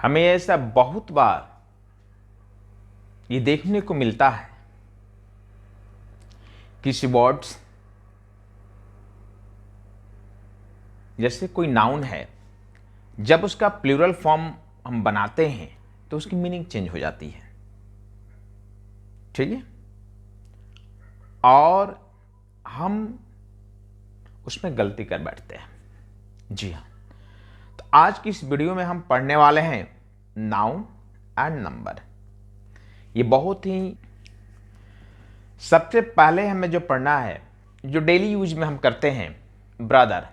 हमें ऐसा बहुत बार ये देखने को मिलता है किसी वर्ड्स जैसे कोई नाउन है, जब उसका प्लूरल फॉर्म हम बनाते हैं तो उसकी मीनिंग चेंज हो जाती है। ठीक है, और हम उसमें गलती कर बैठते हैं। जी हाँ, तो आज की इस वीडियो में हम पढ़ने वाले हैं नाउन एंड नंबर। ये बहुत ही सबसे पहले हमें जो पढ़ना है, जो डेली यूज में हम करते हैं, ब्रदर।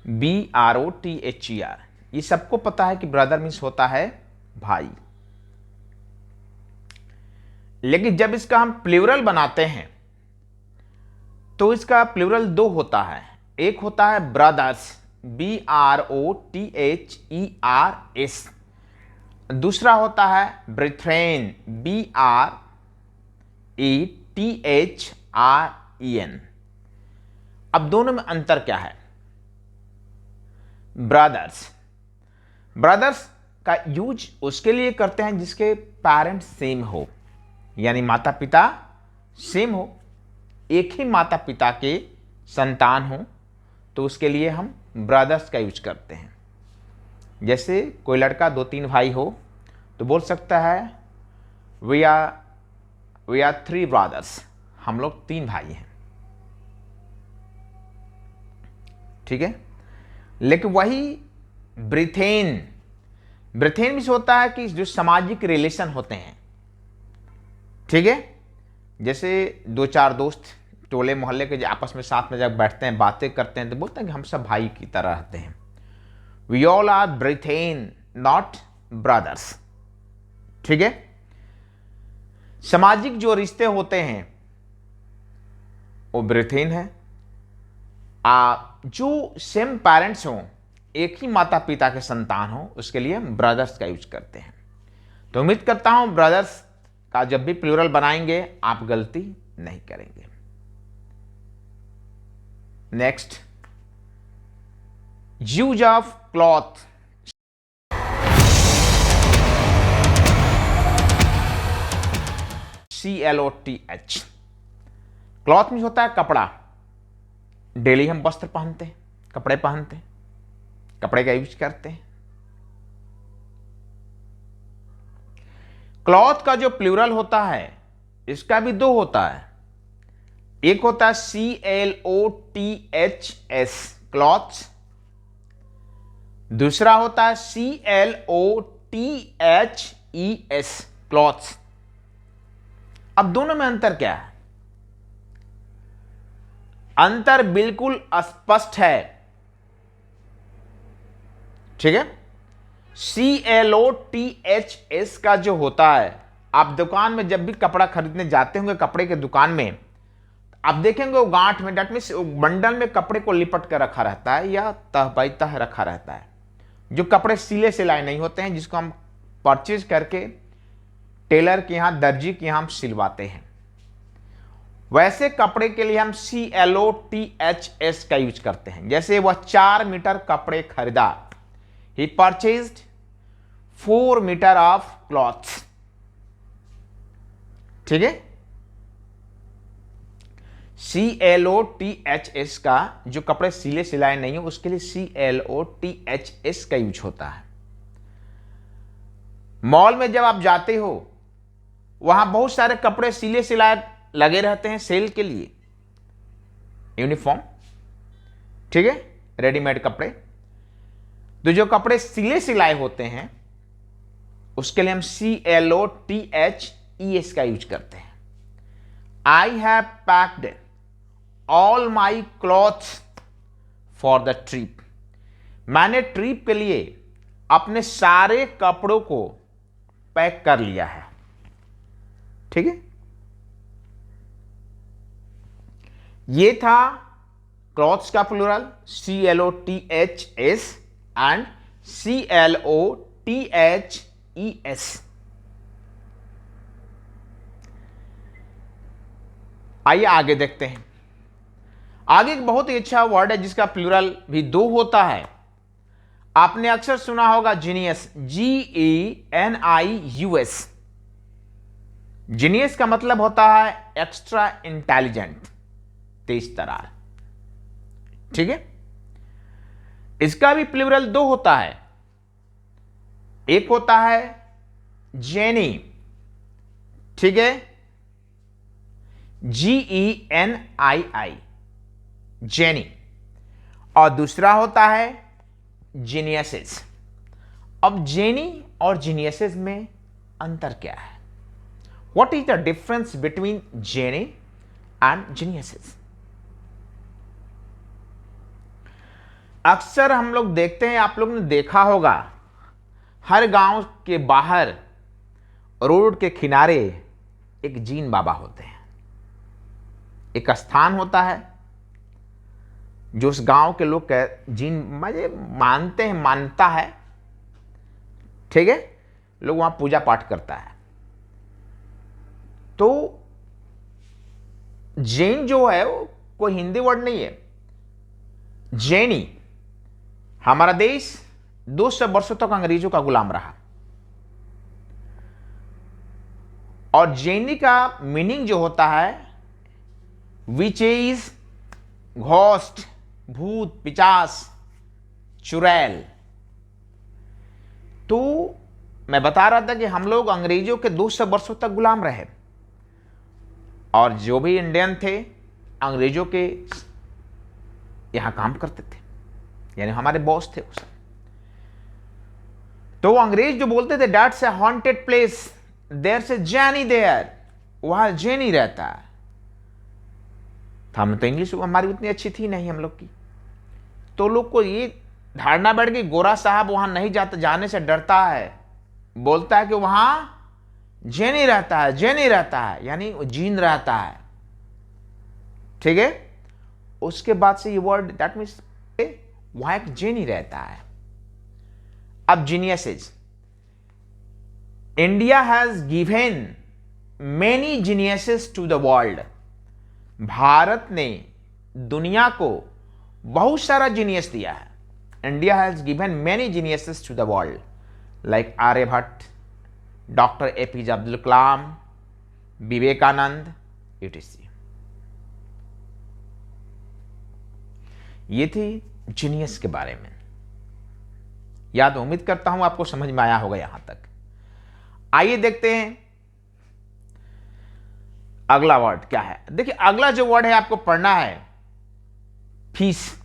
BROTHER, ये सबको पता है कि ब्रदर मीन्स होता है भाई। लेकिन जब इसका हम प्लूरल बनाते हैं तो इसका प्लूरल दो होता है। एक होता है ब्रदर्स, BROTHERS। दूसरा होता है ब्रेथ्रेन, BRETHREN। अब दोनों में अंतर क्या है? ब्रदर्स का यूज उसके लिए करते हैं जिसके पेरेंट्स सेम हो, यानी माता पिता सेम हो, एक ही माता पिता के संतान हो, तो उसके लिए हम ब्रदर्स का यूज करते हैं। जैसे कोई लड़का 2-3 भाई हो तो बोल सकता है वी आर 3 ब्रदर्स, हम लोग 3 भाई हैं। ठीक है, लेकिन वही ब्रेथेन भी होता है कि जो सामाजिक रिलेशन होते हैं। ठीक है, जैसे 2-4 दोस्त टोले मोहल्ले के आपस में साथ में जब बैठते हैं, बातें करते हैं, तो बोलते हैं कि हम सब भाई की तरह रहते हैं। We all are brethren, not brothers. ठीक है, सामाजिक जो रिश्ते होते हैं वो ब्रेथेन है। जो सेम पेरेंट्स हों, एक ही माता पिता के संतान हो, उसके लिए हम ब्रदर्स का यूज करते हैं। तो उम्मीद करता हूं ब्रदर्स का जब भी प्लूरल बनाएंगे आप गलती नहीं करेंगे। Next, use of cloth. CLOTH। Cloth में होता है कपड़ा। डेली हम वस्त्र पहनते हैं, कपड़े पहनते हैं, कपड़े का यूज करते हैं। क्लॉथ का जो प्लूरल होता है इसका भी दो होता है। एक होता है CLOTHS, क्लॉथ्स। दूसरा होता है CLOTHES, क्लॉथ्स। अब दोनों में अंतर क्या है? अंतर बिल्कुल स्पष्ट है। ठीक है, CLOTHS का जो होता है, आप दुकान में जब भी कपड़ा खरीदने जाते होंगे, कपड़े के दुकान में आप देखेंगे वो गांठ में, डेट मींस बंडल में कपड़े को लिपट कर रखा रहता है या तह बाई तह रखा रहता है। जो कपड़े सिले सिलाए नहीं होते हैं, जिसको हम परचेज करके टेलर के यहां, दर्जी के यहां हम सिलवाते हैं, वैसे कपड़े के लिए हम CLOTHS का यूज करते हैं। जैसे वह 4 मीटर कपड़े खरीदा, ही परचेज्ड 4 मीटर ऑफ क्लॉथ्स। ठीक है, CLOTHS का जो कपड़े सिले सिलाए नहीं हो उसके लिए CLOTHS का यूज होता है। मॉल में जब आप जाते हो वहां बहुत सारे कपड़े सिले सिलाए लगे रहते हैं सेल के लिए, यूनिफॉर्म। ठीक है, रेडीमेड कपड़े। तो जो कपड़े सिले सिलाए होते हैं उसके लिए हम CLOTHES का यूज करते हैं। I have packed all my clothes for the trip. मैंने ट्रिप के लिए अपने सारे कपड़ों को पैक कर लिया है। ठीक है, ये था क्लॉथ्स का प्लूरल CLOTHS एंड CLOTHES। आइए आगे देखते हैं। आगे एक बहुत ही अच्छा वर्ड है जिसका प्लूरल भी दो होता है। आपने अक्सर सुना होगा जीनियस, GENIUS। जीनियस का मतलब होता है एक्स्ट्रा इंटेलिजेंट, तेज तरार। ठीक है, इसका भी प्लूरल दो होता है। एक होता है जेनी, ठीक है, GENII, जेनी, और दूसरा होता है जीनियसेस। अब जेनी और जीनियसेस में अंतर क्या है? What is the difference between jenny and geniuses? अक्सर हम लोग देखते हैं, आप लोग ने देखा होगा, हर गांव के बाहर रोड के किनारे एक जीन बाबा होते हैं। एक स्थान होता है जो उस गांव के लोग जीन मानते हैं, मानता है, ठीक है, लोग वहां पूजा पाठ करता है। तो जैन जो है वो कोई हिंदी वर्ड नहीं है। जैनी, हमारा देश 200 वर्षों तक अंग्रेजों का गुलाम रहा, और जैनी का मीनिंग जो होता है विच इज घोस्ट, भूत, पिचास, चुड़ैल। तो मैं बता रहा था कि हम लोग अंग्रेजों के 200 वर्षों तक गुलाम रहे, और जो भी इंडियन थे अंग्रेजों के यहां काम करते थे, यानी हमारे बॉस थे उस। तो अंग्रेज जो बोलते थे that's a haunted place, there से जैनी देयर, वहां जैनी रहता है। हम तो इंग्लिश हमारी उतनी अच्छी थी नहीं हम लोग की, तो लोग को ये धारणा बैठ गई गोरा साहब वहां नहीं जाता, जाने से डरता है, बोलता है कि वहां जैनी रहता है, जैनी रहता है, यानी जीन रहता है। ठीक है, उसके बाद से ये वर्ड दैट मीन्स वहां एक जैनी रहता है। अब geniuses, India has given many geniuses to the world. भारत ने दुनिया को बहुत सारा जीनियस दिया है। India has given many geniuses to the world, like Aryabhatta, doctor APJ Abdul Kalam, Vivekananda, etc। ये थी जीनियस के बारे में। याद, उम्मीद करता हूं आपको समझ में आया होगा यहां तक। आइए देखते हैं अगला वर्ड क्या है। देखिए, अगला जो वर्ड है आपको पढ़ना है फीस।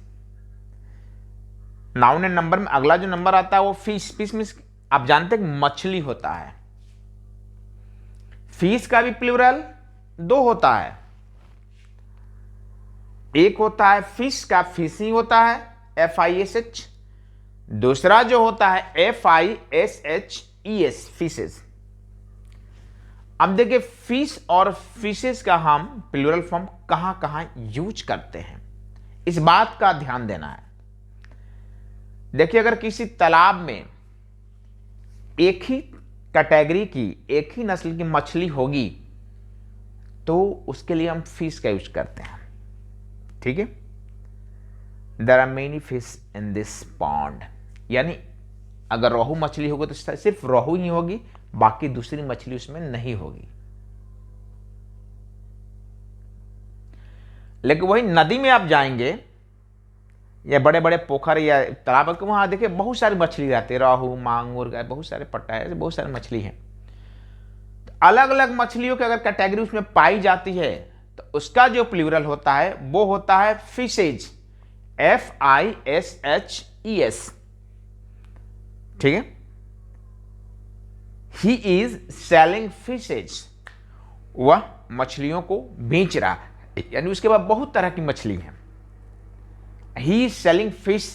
नाउन एंड नंबर में अगला जो नंबर आता है वो फीस। फीस मीन्स आप जानते हैं मछली होता है। फीस का भी प्लूरल दो होता है। एक होता है फिश का फिशिंग होता है, FISH। दूसरा जो होता है FISHES, फिशेस। अब देखिए, फिश और फिशेस का हम प्लूरल फॉर्म कहां कहां यूज करते हैं, इस बात का ध्यान देना है। देखिए, अगर किसी तालाब में एक ही कैटेगरी की, एक ही नस्ल की मछली होगी तो उसके लिए हम फिश का यूज करते हैं। ठीक है, there are many fish in this pond, यानी अगर रोहू मछली होगी तो सिर्फ रोहू ही होगी, बाकी दूसरी मछली उसमें नहीं होगी। लेकिन वही नदी में आप जाएंगे या बड़े बड़े पोखर या तालाब, वहां देखिए बहुत सारी मछली रहती है, रोहू, मांगुर, बहुत सारे पट्टा, बहुत सारी मछली हैं। तो अलग अलग मछलियों की अगर कैटेगरी उसमें पाई जाती है तो उसका जो प्लूरल होता है वो होता है फिशेज, FISHES। ठीक है, ही इज सेलिंग फिशेज, वह मछलियों को बेच रहा है, यानी उसके बाद बहुत तरह की मछली है। He is selling fish